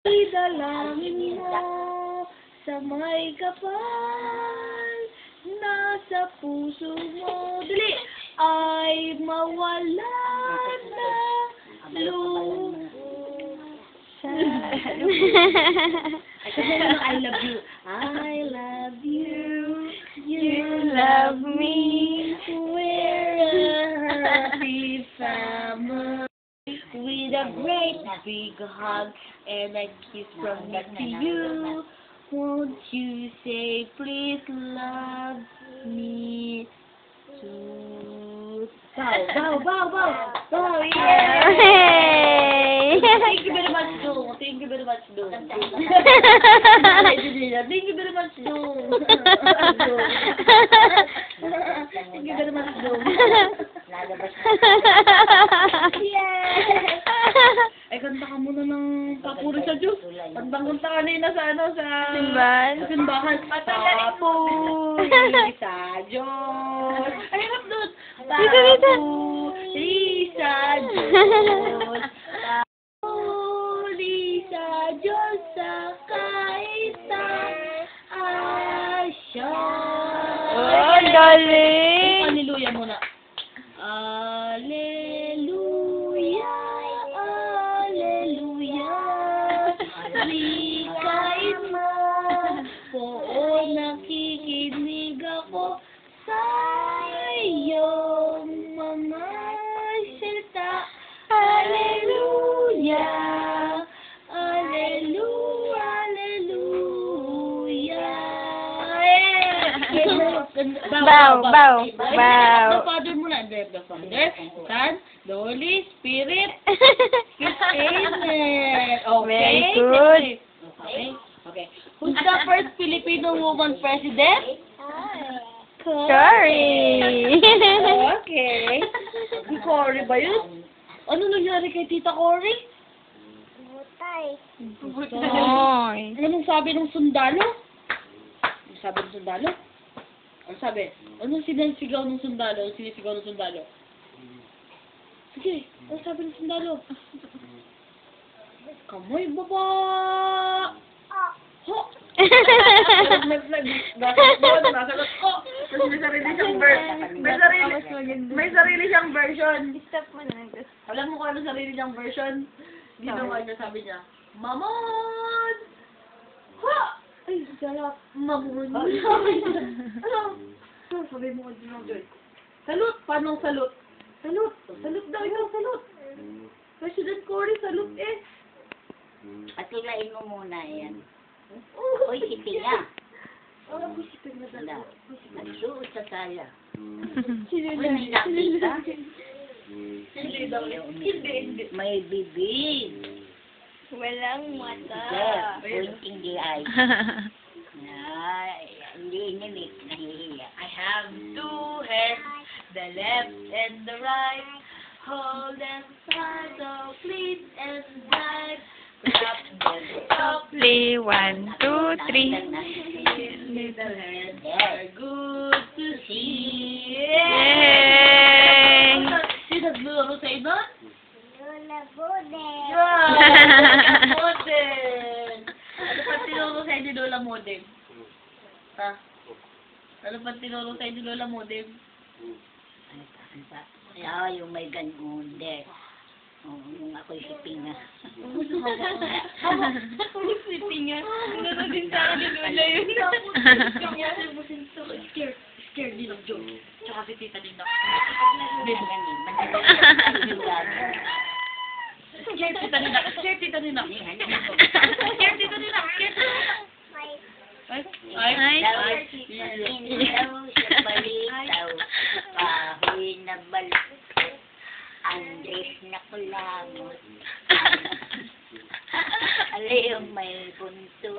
Idalangin mo sa may kapal, nasa puso mo, dali, ay mawala na loob sa I love you. I love you. You love me. We're a happy family. With a great big hug and a kiss from me to you. Won't you say please love me too? Bow, yeah! Thank you very much, Dong. Thank you very much, Dong. Thank you very much, Dong. Thank you very much, Dong. Ay, kanta ka muna ng papuri sa Diyos. Kanta kanina sa Simbahan. simbahan. Papuri sa Diyos. Ay, harap doon. Papuri sa Diyos. Papuri sa Diyos sa kaisang asya. Oh, galing! Hallelujah muna. Alleluia, alleluia, wikain mo, oo, nakikinig ako sa iyong mga salita. Alleluia, alleluia, alleluia. Bow. The Father muna. The Father, Son, the Holy Spirit. Amen. Okay. Very good. Okay. Who's the first Filipino woman president? Sorry. Okay. Si Cory ba yun? Ano nangyari kay Tita Cory? Oy. Anong sabi ng sundalo? Anong sabi ng sundalo? Ano sabi? Anong sinisigaw ng sundalo? Anong sinisigaw ng sundalo? Sige, ano sabi ng sundalo? Kamoy baba! Ho! May flag. Nasagot ko. Tapos may sarili siyang version. Stop mo na. Alam mo kung ano sarili niyang version? Ginawa niya, sabi niya, Mamon! Ha! Ay, sarap. Mamon. Ano? Sabi mo ko din ng Joy. Salute! Paano salute? Salute! Salute daw ikaw, salute! President Cory, salute eh! Atulain mo muna yan. Oh, Uy, si Tina. oh, busipin na daw. Nagsuot sa sala. Sino Uy, may nakita. Hindi daw. Hindi. May bibig. Walang mata. Pointing the eye. Ay, hindi inimik. Nahihiya. I have two hands, the left and the right. Hold them tight, so please and bright. Clap them Softly, 1, 2, 3. Little hands are good to see. Yay! Sino naglularo sa inyo? Lola Bode. Lola Modem! Ano pa tinuro sa inyo, Lola Modem? Ha? Ano pa tinuro sa inyo, Lola Modem? Ay, yung may ganunde. Yung ako'y siping na. Ako'y siping nga. Naro din sa akin ni Lola yun. Scared din ng Joe. Tsaka si Tita Nina. Scared Tita Nina. Scared Tita Nina. Scared Tita Nina. Ay. Ilaw sa balitaw, kahoy na balik, Andres na kulangot, aliyong may bunto.